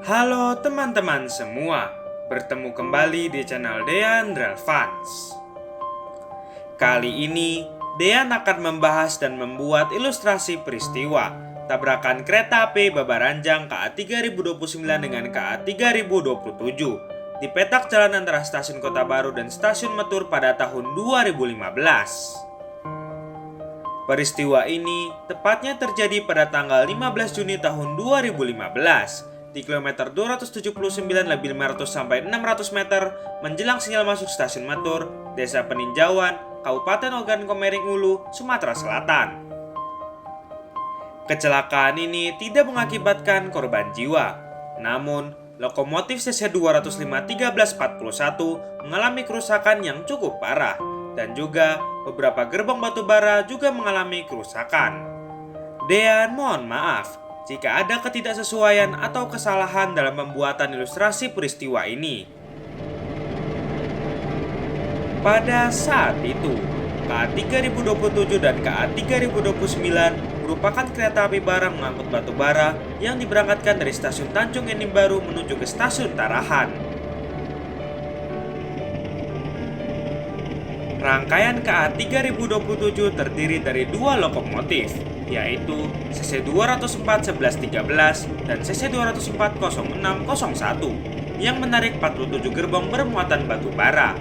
Halo teman-teman semua, bertemu kembali di channel Dean Relevans. Kali ini, Dean akan membahas dan membuat ilustrasi peristiwa tabrakan kereta api Babaranjang KA 3029 dengan KA 3027 di petak jalan antara stasiun Kota Baru dan stasiun Metur pada tahun 2015. Peristiwa ini tepatnya terjadi pada tanggal 15 Juni tahun 2015 di kilometer 279 lebih 500 sampai 600 meter menjelang sinyal masuk stasiun Metur, Desa Peninjauan, Kabupaten Ogan Komering Ulu, Sumatera Selatan. Kecelakaan ini tidak mengakibatkan korban jiwa, namun lokomotif CC 205 1341 mengalami kerusakan yang cukup parah dan juga beberapa gerbong batu bara juga mengalami kerusakan. Dean mohon maaf jika ada ketidaksesuaian atau kesalahan dalam pembuatan ilustrasi peristiwa ini. Pada saat itu, KA 3027 dan KA 3029 merupakan kereta api barang mengangkut batu bara yang diberangkatkan dari stasiun Tanjung Enim Baru menuju ke stasiun Tarahan. Rangkaian KA 3027 terdiri dari dua lokomotif, yaitu CC 204 1113 dan CC 204 0601 yang menarik 47 gerbong bermuatan batu bara.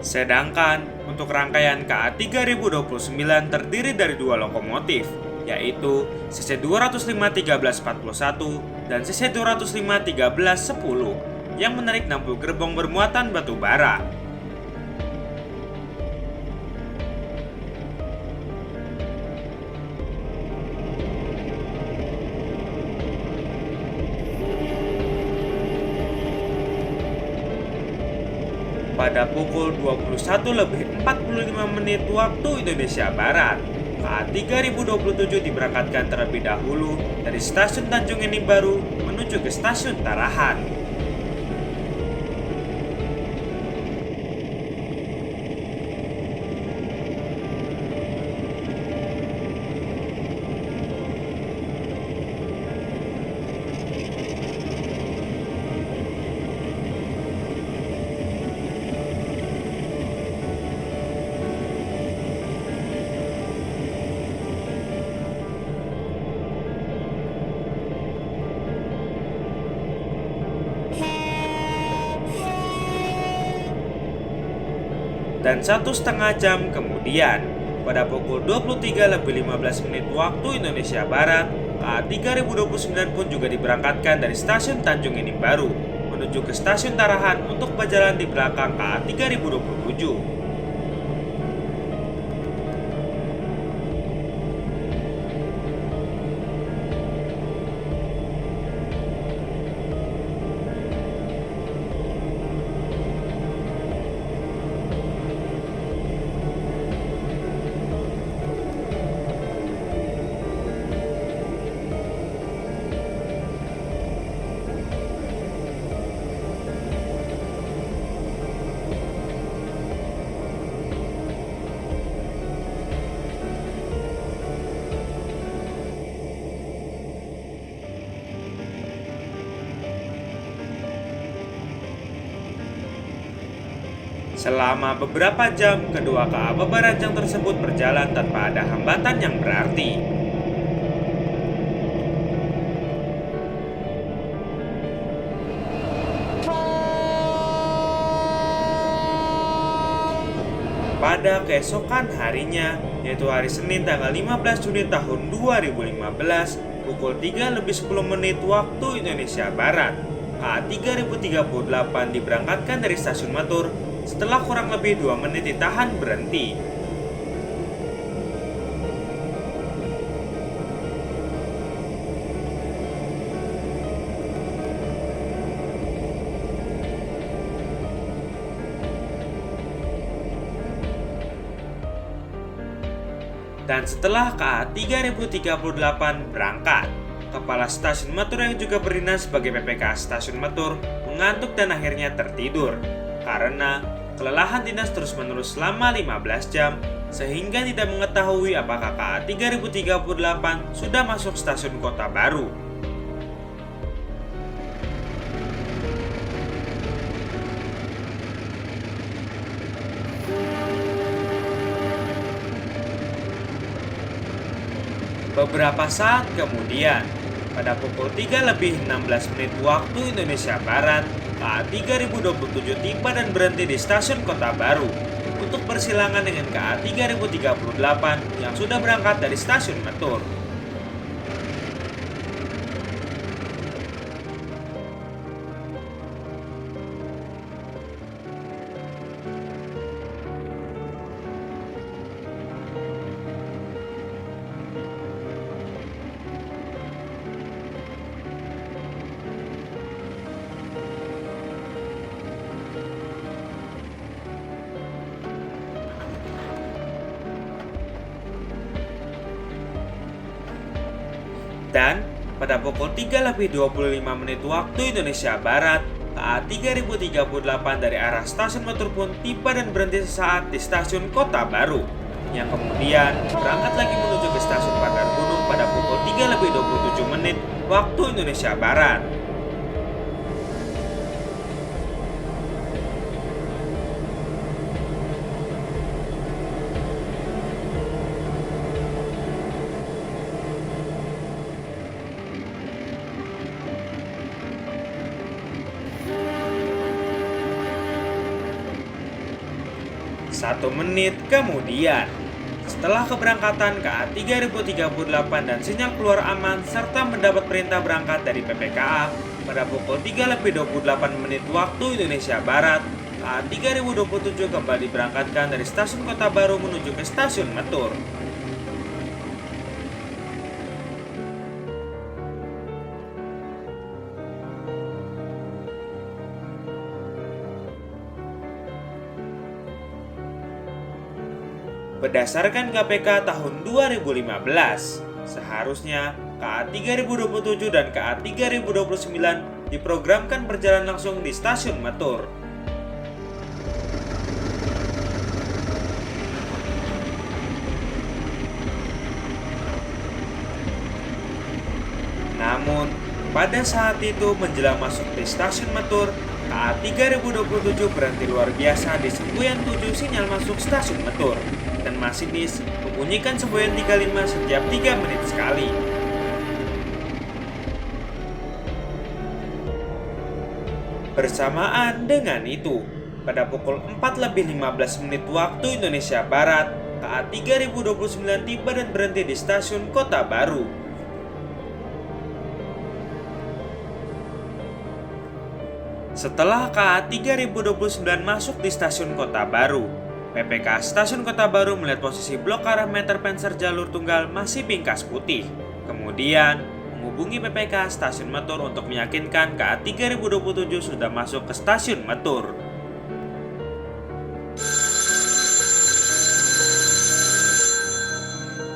Sedangkan untuk rangkaian KA 3029 terdiri dari dua lokomotif, yaitu CC 205 1341 dan CC 205 1310 yang menarik 60 gerbong bermuatan batu bara. Pada pukul 21:45 waktu Indonesia Barat, KA 3027 diberangkatkan terlebih dahulu dari stasiun Tanjung Enim Baru menuju ke stasiun Tarahan. Dan 1,5 jam kemudian, pada pukul 23:15 waktu Indonesia Barat, KA 3029 pun juga diberangkatkan dari stasiun Tanjung Enim Baru menuju ke stasiun Tarahan untuk berjalan di belakang KA 3027. Selama beberapa jam, kedua KA Babaranjang tersebut berjalan tanpa ada hambatan yang berarti. Pada keesokan harinya, yaitu hari Senin tanggal 15 Juni tahun 2015, pukul 3:10 waktu Indonesia Barat, KA 3038 diberangkatkan dari stasiun Metur setelah kurang lebih 2 menit ditahan berhenti. Dan setelah KA 3038 berangkat, Kepala Stasiun Metur yang juga berdinas sebagai PPK Stasiun Metur mengantuk dan akhirnya tertidur karena kelelahan dinas terus-menerus selama 15 jam, sehingga tidak mengetahui apakah KA 3038 sudah masuk stasiun Kota Baru. Beberapa saat kemudian, pada pukul 3:16 waktu Indonesia Barat, KA 3027 tiba dan berhenti di stasiun Kota Baru untuk bersilangan dengan KA 3038 yang sudah berangkat dari stasiun Metur. Dan pada pukul 3:25 waktu Indonesia Barat, KA 3038 dari arah stasiun Metur pun tiba dan berhenti sesaat di stasiun Kota Baru, yang kemudian berangkat lagi menuju ke stasiun Pangkal Gunung pada pukul 3:27 waktu Indonesia Barat. Satu menit kemudian, setelah keberangkatan KA 3038 dan sinyal keluar aman serta mendapat perintah berangkat dari PPKA pada pukul 3:28 waktu Indonesia Barat, KA 3027 kembali berangkatkan dari stasiun Kota Baru menuju ke stasiun Metur. Berdasarkan KPK tahun 2015, seharusnya KA 3027 dan KA 3029 diprogramkan berjalan langsung di stasiun Metur. Namun, pada saat itu menjelang masuk di stasiun Metur, KA 3027 berhenti luar biasa di semboyan 7 sinyal masuk stasiun Metur, dan masinis membunyikan semboyan 35 setiap 3 menit sekali. Bersamaan dengan itu, pada pukul 4:15 waktu Indonesia Barat, KA 3029 tiba dan berhenti di stasiun Kota Baru. Setelah KA 3029 masuk di stasiun Kota Baru, PPK Stasiun Kota Baru melihat posisi blok arah meter penser jalur tunggal masih pingkas putih. Kemudian menghubungi PPK Stasiun Metur untuk meyakinkan KA 3027 sudah masuk ke stasiun Metur.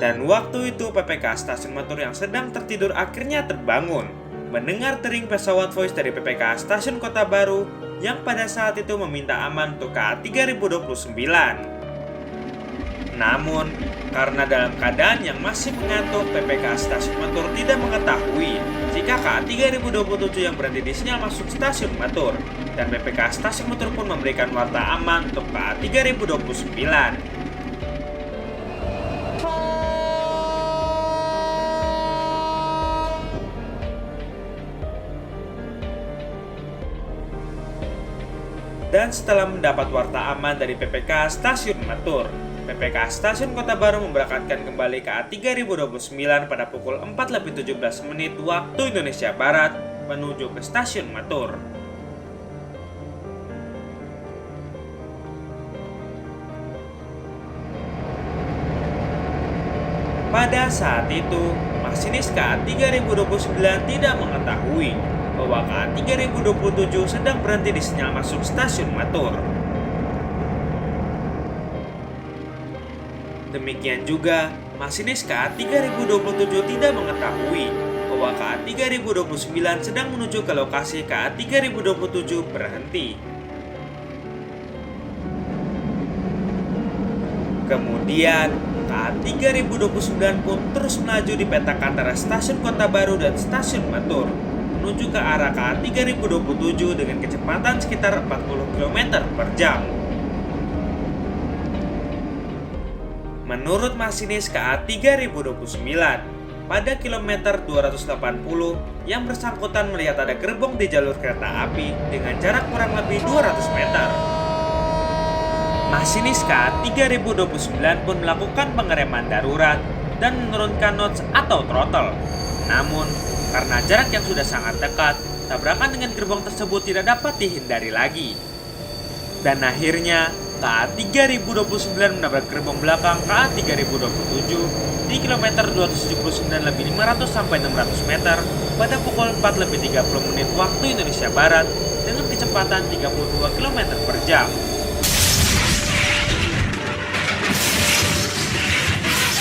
Dan waktu itu PPK Stasiun Metur yang sedang tertidur akhirnya terbangun, mendengar dering pesawat voice dari PPK Stasiun Kota Baru yang pada saat itu meminta aman untuk KA 3029. Namun, karena dalam keadaan yang masih mengantuk, PPK Stasiun Metur tidak mengetahui jika KA 3027 yang berhenti di sinyal masuk stasiun Metur, dan PPK Stasiun Metur pun memberikan warta aman untuk KA 3029. Dan setelah mendapat warta aman dari PPK Stasiun Metur, PPK Stasiun Kota Baru memberangkatkan kembali KA 3029 pada pukul 4:17 waktu Indonesia Barat menuju ke stasiun Metur. Pada saat itu, masinis KA 3029 tidak mengetahui bahwa KA 3027 sedang berhenti di sinyal masuk stasiun Metur. Demikian juga, masinis KA 3027 tidak mengetahui bahwa KA 3029 sedang menuju ke lokasi KA 3027 berhenti. Kemudian, KA 3029 pun terus melaju di petak antara stasiun Kota Baru dan stasiun Matur, menuju ke arah KA 3027 dengan kecepatan sekitar 40 km per jam. Menurut masinis KA 3029, pada kilometer 280 yang bersangkutan melihat ada gerbong di jalur kereta api dengan jarak kurang lebih 200 meter. Masinis KA 3029 pun melakukan pengereman darurat dan menurunkan notch atau throttle. Namun, karena jarak yang sudah sangat dekat, tabrakan dengan gerbong tersebut tidak dapat dihindari lagi. Dan akhirnya, KA 3029 menabrak gerbong belakang KA 3027 di kilometer 279+500 sampai 600 meter pada pukul 4:30 menit waktu Indonesia Barat dengan kecepatan 32 km per jam.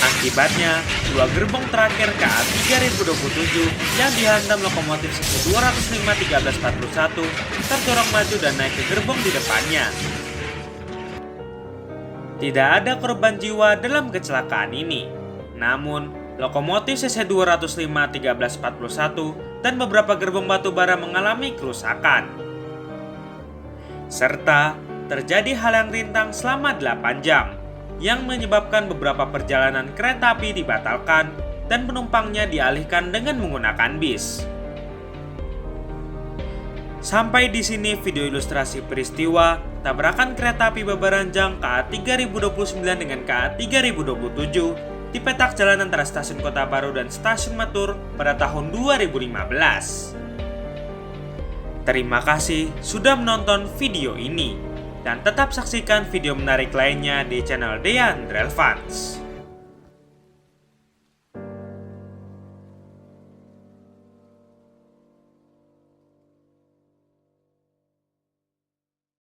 Akibatnya, dua gerbong terakhir KA 3027 yang dihantam lokomotif CC205-1341 terdorong maju dan naik ke gerbong di depannya. Tidak ada korban jiwa dalam kecelakaan ini. Namun, lokomotif CC205-1341 dan beberapa gerbong batubara mengalami kerusakan. Serta terjadi hal yang rintang selama 8 jam. Yang menyebabkan beberapa perjalanan kereta api dibatalkan dan penumpangnya dialihkan dengan menggunakan bis. Sampai di sini video ilustrasi peristiwa tabrakan kereta api Babaranjang KA 3029 dengan KA 3027 di petak jalan antara stasiun Kota Baru dan stasiun Matur pada tahun 2015. Terima kasih sudah menonton video ini. Dan tetap saksikan video menarik lainnya di channel Dean Relevance.